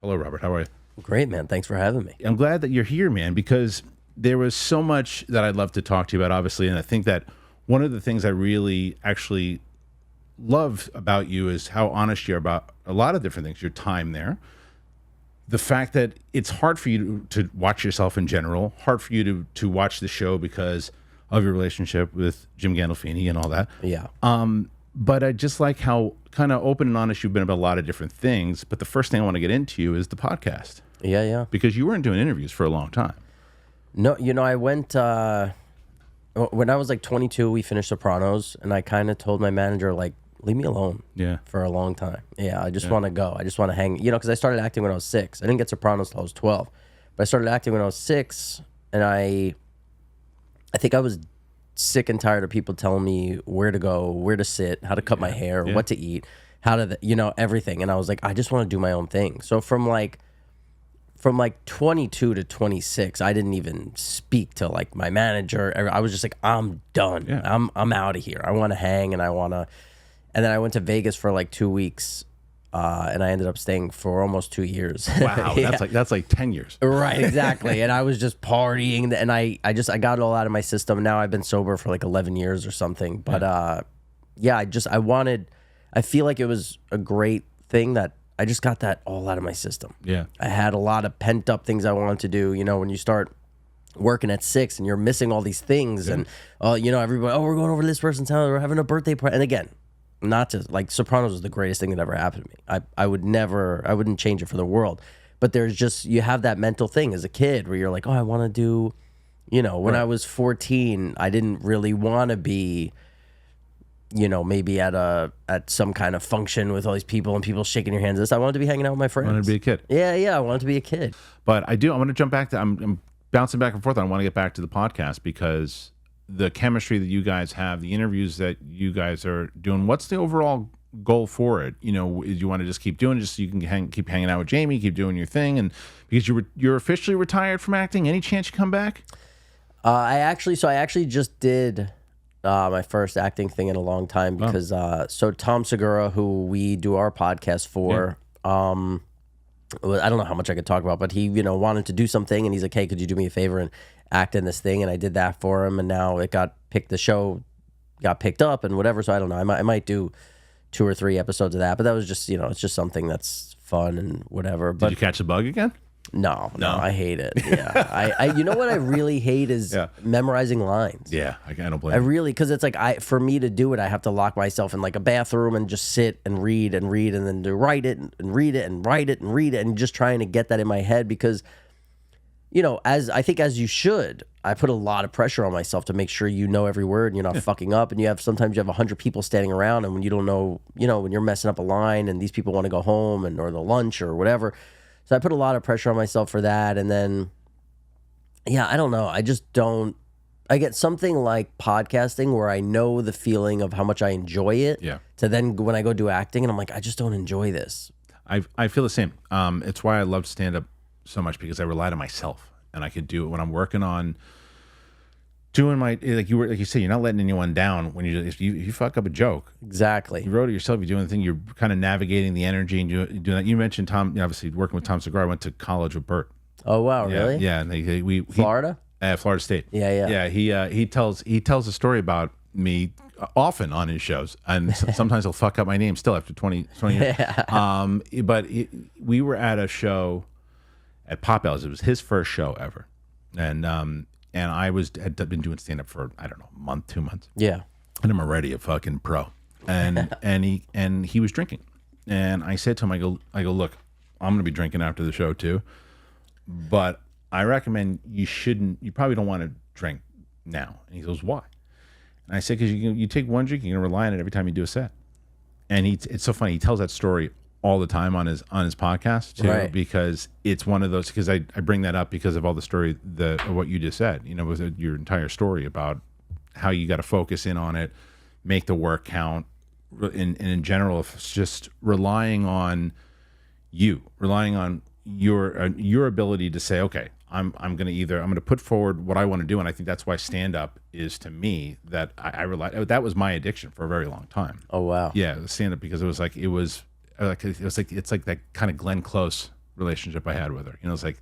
Hello, Robert. How are you? Great, man. Thanks for having me. I'm glad that you're here, man, because there was so much that I'd love to talk to you about, obviously. And I think that one of the things I really actually love about you is how honest you are about a lot of different things. Your time there, the fact that it's hard for you to watch yourself in general, hard for you to watch the show because of your relationship with Jim Gandolfini and all that. Yeah. But I just like how kind of open and honest you've been about a lot of different things. But the first thing I want to get into is the podcast. Yeah. Because you weren't doing interviews for a long time. No, I went, when I was like 22, we finished Sopranos, and I kind of told my manager, like, leave me alone for a long time. Yeah, I just want to go. I just want to hang, because I started acting when I was 6. I didn't get Sopranos till I was 12. But I started acting when I was 6, and I think I was sick and tired of people telling me where to go, where to sit, how to cut my hair, what to eat, how to, everything. And I was like, I just want to do my own thing. So from 22 to 26, I didn't even speak to like my manager. I was just like, I'm done. Yeah. I'm out of here. I want to hang and and then I went to Vegas for like 2 weeks. And I ended up staying for almost 2 years. Wow, yeah. that's like 10 years. Right, exactly. And I was just partying, and I got it all out of my system. Now I've been sober for like 11 years or something. But I feel like it was a great thing that I just got that all out of my system. Yeah. I had a lot of pent up things I wanted to do. When you start working at 6 and you're missing all these things, and everybody, we're going over to this person's house, we're having a birthday party. And again, not to like Sopranos was the greatest thing that ever happened to me. I wouldn't change it for the world. But there's just, you have that mental thing as a kid where you're like, I want to do, when I was 14, I didn't really want to be, maybe at some kind of function with all these people and people shaking your hands. I wanted to be hanging out with my friends. I wanted to be a kid. Yeah, I wanted to be a kid. But I want to jump back to, I'm bouncing back and forth. I want to get back to the podcast because the chemistry that you guys have, the interviews that you guys are doing, what's the overall goal for it? Do you want to just keep doing it just so you can keep hanging out with Jamie, keep doing your thing? And because you're officially retired from acting, any chance you come back? I actually just did my first acting thing in a long time because so Tom Segura, who we do our podcast for, I don't know how much I could talk about, but he wanted to do something, and he's like, hey, could you do me a favor and act in this thing? And I did that for him, and now the show got picked up and whatever. So I don't know, I might do 2 or 3 episodes of that, but that was just it's just something that's fun and whatever. But did you catch the bug again? No, I hate it. Yeah, I you know what I really hate is memorizing lines. Yeah, I don't blame you. Because it's like for me to do it, I have to lock myself in like a bathroom and just sit and read and then to write it and read it and write it and read it and just trying to get that in my head because, as you should, I put a lot of pressure on myself to make sure every word and you're not fucking up. And sometimes you have 100 people standing around, and when you don't know, when you're messing up a line and these people want to go home or the lunch or whatever. So I put a lot of pressure on myself for that. And then, I don't know. I just don't. I get something like podcasting where I know the feeling of how much I enjoy it. Yeah. To then when I go do acting and I'm like, I just don't enjoy this. I feel the same. It's why I love stand-up so much, because I rely on myself, and I could do it when I'm working on doing my, like you say, you're not letting anyone down when if you fuck up a joke. Exactly. You wrote it yourself. You're doing the thing. You're kind of navigating the energy and you're doing that. You mentioned Tom. Obviously, working with Tom Segura. I went to college with Bert. Oh wow, really? Yeah. And Florida. Florida State. Yeah. Yeah. He tells a story about me often on his shows, and sometimes he'll fuck up my name still after 20 years. But we were at a show at Pop Ellis. It was his first show ever, and I had been doing stand up for, I don't know, a month, 2 months. Yeah. And I'm already a fucking pro. And he was drinking. And I said to him, I go, look, I'm gonna be drinking after the show too. But I recommend you probably don't want to drink now. And he goes, why? And I said, because you take one drink, you're gonna rely on it every time you do a set. And it's so funny. He tells that story all the time on his podcast too, right. Because it's one of those, because I bring that up because of all the story of what you just said, with your entire story about how you got to focus in on it, make the work count, and in general, if it's just relying on your ability to say, okay, I'm going to put forward what I want to do, and I think that's why stand up is, to me, that I rely. That was my addiction for a very long time. Oh wow. Yeah, stand up, because it's like that kind of Glenn Close relationship I had with her. You know, it's like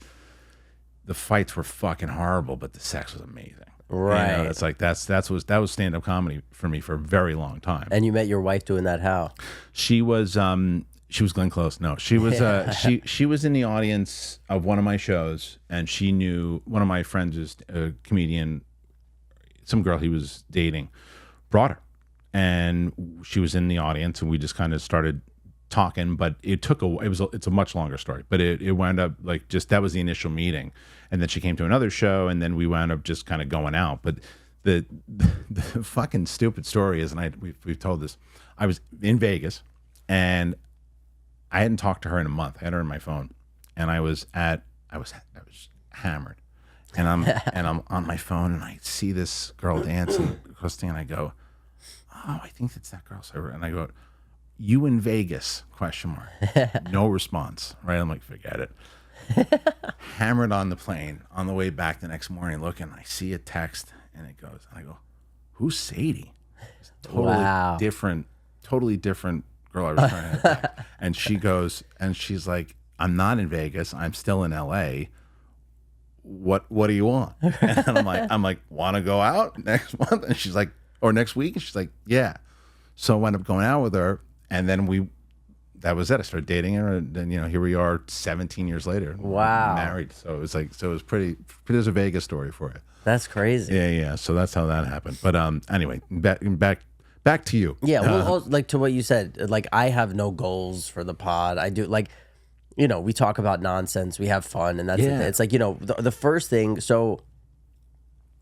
the fights were fucking horrible, but the sex was amazing. Right. You know, it's like that was stand-up comedy for me for a very long time. And you met your wife doing that how? She was Glenn Close. No, she was she was in the audience of one of my shows, and she knew one of my friends is a comedian, some girl he was dating, brought her, and she was in the audience, and we just kind of started talking. But it's a much longer story, but it wound up like just that was the initial meeting, and then she came to another show, and then we wound up just kind of going out. But the fucking stupid story is, and we've told this, I was in Vegas, and I hadn't talked to her in a month. I had her on my phone, and I was hammered, and I'm on my phone, and I see this girl dancing, Kristian, and I go, oh, I think it's that girl. And I go, you in Vegas? ? No response. Right? I'm like, forget it. Hammered on the plane on the way back the next morning, looking. I see a text, and it goes. And I go, who's Sadie? It's totally different girl I was trying to hit back. And she goes, and she's like, I'm not in Vegas. I'm still in LA. What do you want? And I'm like, want to go out next month? And she's like, or next week? And she's like, yeah. So I wound up going out with her, and then that was it. I started dating her, and then, you know, here we are 17 years later. Wow. Married. So it was like, it was pretty, there's a Vegas story for you. That's crazy. Yeah. So that's how that happened. But anyway, back to you. Yeah, well, like to what you said, like I have no goals for the pod. I do, like, you know, we talk about nonsense, we have fun, and that's the thing. It's like, you know, the first thing, so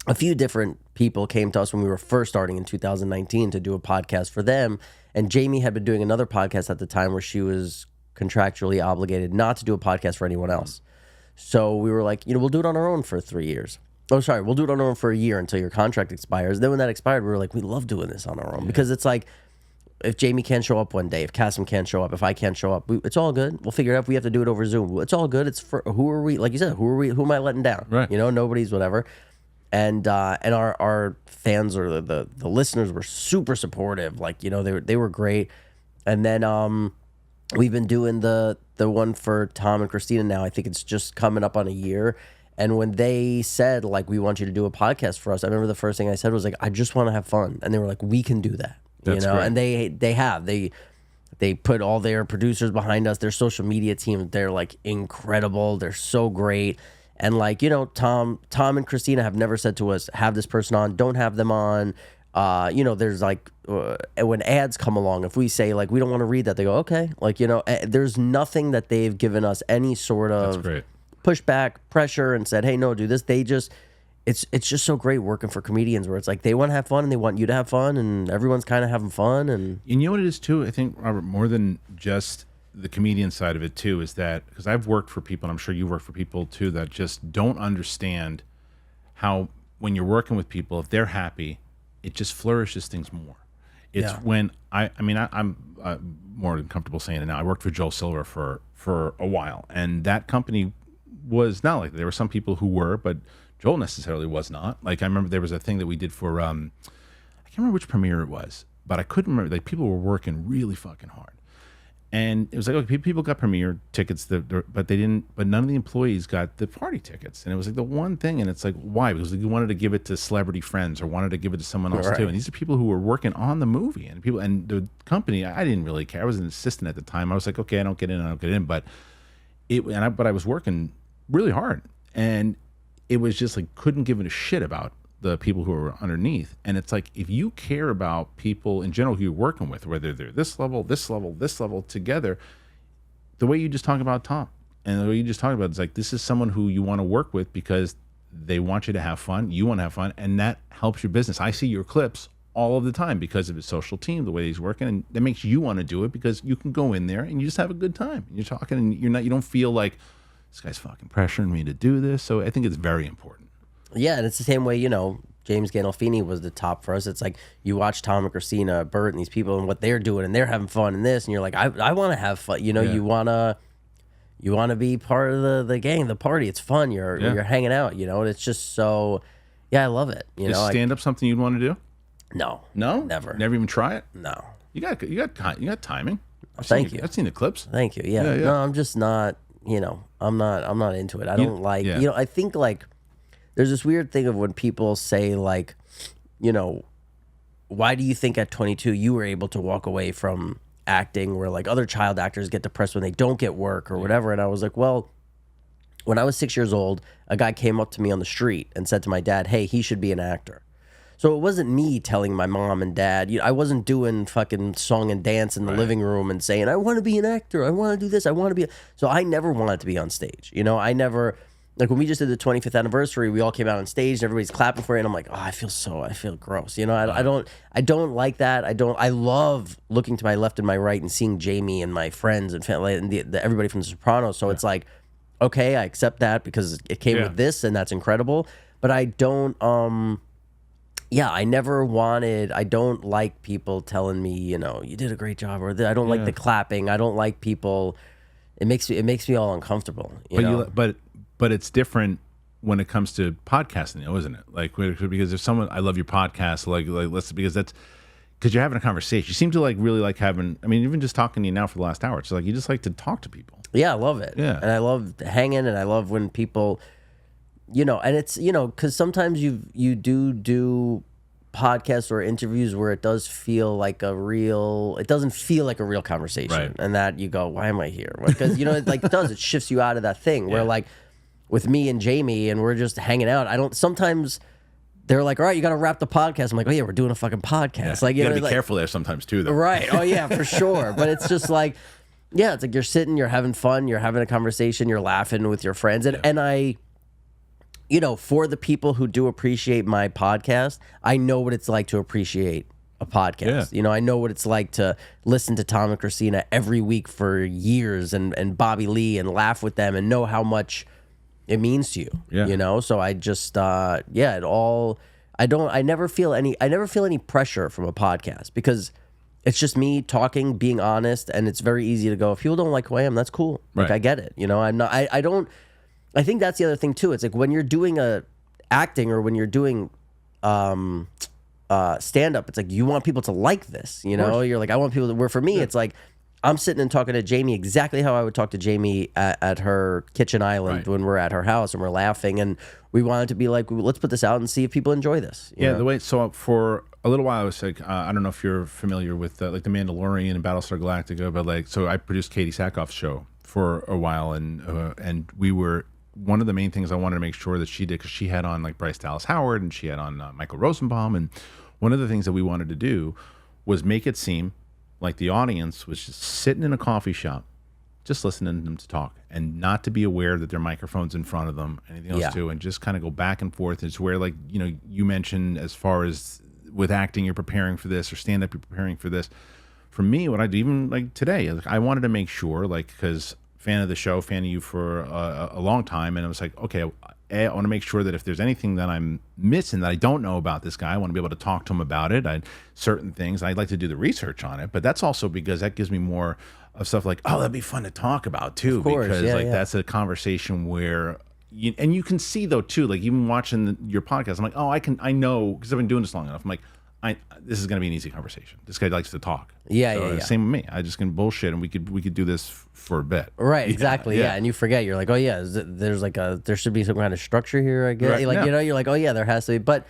a few different people came to us when we were first starting in 2019 to do a podcast for them, and Jamie had been doing another podcast at the time where she was contractually obligated not to do a podcast for anyone else. So we were like, you know, we'll do it on our own for 3 years. Oh, sorry, we'll do it on our own for a year until your contract expires. Then when that expired, we were like, we love doing this on our own, because it's like, if Jamie can't show up one day, if Kasim can't show up, if I can't show up, it's all good. We'll figure it out. If we have to do it over Zoom, it's all good. It's for, who are we, like you said, who am I letting down? Right. You know, nobody's whatever. And our fans or the listeners were super supportive. Like, you know, they were great. And then we've been doing the one for Tom and Christina now. I think it's just coming up on a year. And when they said, like, we want you to do a podcast for us, I remember the first thing I said was like, I just want to have fun. And they were like, we can do that. That's you know, great. and they put all their producers behind us, their social media team. They're like incredible. They're so great. And like, you know, Tom and Christina have never said to us, have this person on, don't have them on. You know, there's like, when ads come along, if we say like, we don't want to read that, they go, okay. Like, you know, there's nothing that they've given us any sort of That's great. pushback, pressure, and said, hey, no, do this. They just, it's just so great working for comedians where it's like they want to have fun and they want you to have fun, and everyone's kind of having fun. And you know what it is too, I think, Robert, more than just the comedian side of it too, is that, because I've worked for people, and I'm sure you work for people too, that just don't understand how when you're working with people, if they're happy, it just flourishes things more. It's when I'm more comfortable saying it now. I worked for Joel Silver for a while, and that company was not like that. There were some people who were, but Joel necessarily was not. Like, I remember there was a thing that we did for I can't remember which premiere it was, but I couldn't remember. Like, people were working really fucking hard, and it was like, okay, people got premiere tickets, but they didn't. But none of the employees got the party tickets, and it was like the one thing. And it's like, why? Because you wanted to give it to celebrity friends or wanted to give it to someone else too. And these are people who were working on the movie, and the company. I didn't really care. I was an assistant at the time. I was like, okay, I don't get in, but I was working really hard, and it was just like, couldn't give a shit about the people who are underneath. And it's like, if you care about people in general who you're working with, whether they're this level together, the way you just talk about Tom and the way you just talk about, it's like, this is someone who you want to work with because they want you to have fun, you want to have fun, and that helps your business. I see your clips all of the time because of his social team, the way he's working, and that makes you want to do it because you can go in there and you just have a good time. You're talking and you don't feel like, this guy's fucking pressuring me to do this. So I think it's very important. yeah, and it's the same way, you know, James Gandolfini was the top for us. It's like you watch Tom and Christina, Bert, and these people and what they're doing, and they're having fun in this, and you're like, I want to have fun. You know, you wanna be part of the gang, the party. It's fun. You're hanging out. You know, and it's just so. Yeah, I love it. You know, stand up something you'd want to do? No, never even try it. No, you got timing. Thank you. I've seen the clips. Thank you. Yeah. No, I'm just not. you know, I'm not into it. I don't like, yeah. you know, I think like there's this weird thing of when people say like, you know, why do you think at 22 you were able to walk away from acting where like other child actors get depressed when they don't get work or whatever? And I was like, well, when I was 6 years old, a guy came up to me on the street and said to my dad, hey, he should be an actor. So it wasn't me telling my mom and dad. You know, I wasn't doing fucking song and dance in the living room and saying, I want to be an actor. I want to do this. I want to be. So I never wanted to be on stage. You know, I never, like when we just did the 25th anniversary, we all came out on stage and everybody's clapping for it. And I'm like, oh, I feel gross. You know, I don't like that. I love looking to my left and my right and seeing Jamie and my friends and family and everybody from The Sopranos. So it's like, okay, I accept that because it came with this and that's incredible. But I don't, I don't like people telling me, you know, you did a great job, or I don't like the clapping. I don't like people. It makes me all uncomfortable. You know? But it's different when it comes to podcasting, though, isn't it? Like, because if someone, I love your podcast, because you're having a conversation. You seem to like really like having. I mean, even just talking to you now for the last hour, it's like you just like to talk to people. Yeah, I love it. Yeah, and I love hanging, and I love when people, you know, and it's, you know, because sometimes you do podcasts or interviews where it doesn't feel like a real conversation, right. And that you go, why am I here? Because, you know, it shifts you out of that thing where like with me and Jamie and we're just hanging out. Sometimes they're like, all right, you got to wrap the podcast. I'm like, oh yeah, we're doing a fucking podcast. Yeah. Like, you got to be like, careful there sometimes too, though. Right. Oh yeah, for sure. But it's just like, yeah, it's like you're sitting, you're having fun, you're having a conversation, you're laughing with your friends. And I, you know, for the people who do appreciate my podcast, I know what it's like to appreciate a podcast. Yeah. You know, I know what it's like to listen to Tom and Christina every week for years and Bobby Lee and laugh with them and know how much it means to you. Yeah. You know, so I just I never feel any pressure from a podcast because it's just me talking, being honest, and it's very easy to go, if people don't like who I am, that's cool. Like, I get it. You know, I think that's the other thing too. It's like when you're doing acting or when you're doing stand up, it's like you want people to like this. You know, you're like, I want people to. Where for me, it's like I'm sitting and talking to Jamie exactly how I would talk to Jamie at her kitchen island when we're at her house and we're laughing, and we wanted to be like, let's put this out and see if people enjoy this. You know? The way so for a little while I was like, I don't know if you're familiar with like The Mandalorian and Battlestar Galactica, but like, so I produced Katie Sackhoff's show for a while, and we were. One of the main things I wanted to make sure that she did, because she had on like Bryce Dallas Howard and she had on Michael Rosenbaum, and one of the things that we wanted to do was make it seem like the audience was just sitting in a coffee shop, just listening to them to talk, and not to be aware that there are microphones in front of them, anything else too, and just kind of go back and forth. It's where, like, you know, you mentioned as far as with acting, you're preparing for this, or stand up, you're preparing for this. For me, what I do, even like today, I wanted to make sure, like, because fan of the show, fan of you for a long time, and I was like, okay, I want to make sure that if there's anything that I'm missing that I don't know about this guy, I want to be able to talk to him about it. Certain things, I'd like to do the research on it, but that's also because that gives me more of stuff like, oh, that'd be fun to talk about too, because that's a conversation where, you can see though too, like even watching your podcast, I'm like, oh, I know, because I've been doing this long enough. I'm like, this is going to be an easy conversation. This guy likes to talk. Same with me. I just can bullshit, and we could do this for a bit. Right. Exactly. Yeah. And you forget. You're like, oh yeah, there should be some kind of structure here. I guess. Right. Like, you know, you're like, oh yeah, there has to be. But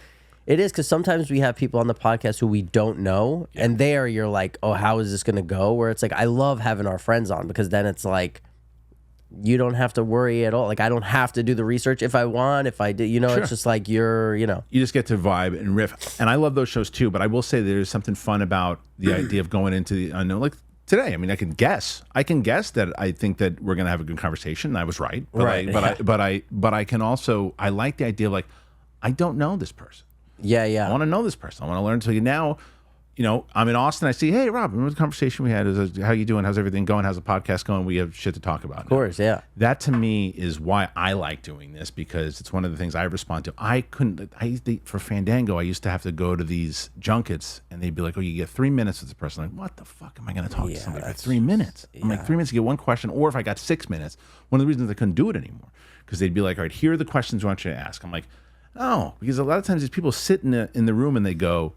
it is, because sometimes we have people on the podcast who we don't know, and you're like, oh, how is this going to go? Where it's like, I love having our friends on, because then it's like, you don't have to worry at all. Like, I don't have to do the research if I want, if I do, you know, It's just like you just get to vibe and riff. And I love those shows too, but I will say there's something fun about the idea of going into the unknown. Like today, I mean, I can guess that I think that we're going to have a good conversation. I was right. But I can also, I like the idea of like, I don't know this person. Yeah. I want to know this person. I want to learn. So now, you know, I'm in Austin. I see, hey, Rob, remember the conversation we had? How you doing? How's everything going? How's the podcast going? We have shit to talk about. Of course, yeah. That to me is why I like doing this, because it's one of the things I respond to. For Fandango, I used to have to go to these junkets, and they'd be like, oh, you get 3 minutes with the person. I'm like, what the fuck am I going to talk to somebody for 3 minutes? I'm like, 3 minutes to get one question, or if I got 6 minutes, one of the reasons I couldn't do it anymore, because they'd be like, all right, here are the questions we want you to ask. I'm like, oh, because a lot of times these people sit in the room and they go,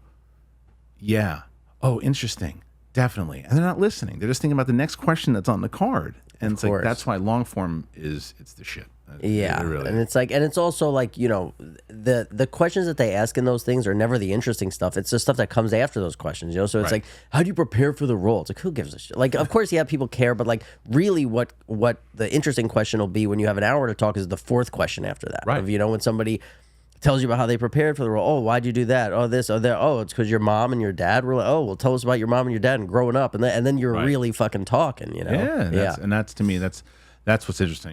yeah. Oh, interesting. Definitely. And they're not listening. They're just thinking about the next question that's on the card. And it's like, course. that's why long form it's the shit. Yeah, It really and is. it's like, and it's also like, you know, the questions that they ask in those things are never the interesting stuff. It's the stuff that comes after those questions, you know. So it's like, how do you prepare for the role? It's like, who gives a shit? Like, of course, yeah, people care, but like, really, what the interesting question will be when you have an hour to talk is the fourth question after that. Right. Of, you know, when somebody tells you about how they prepared for the role. Oh, why'd you do that? Oh, this, oh, that. Oh, it's because your mom and your dad were like, oh, well, tell us about your mom and your dad and growing up, and then you're really fucking talking, you know. Yeah, and that's to me, that's what's interesting.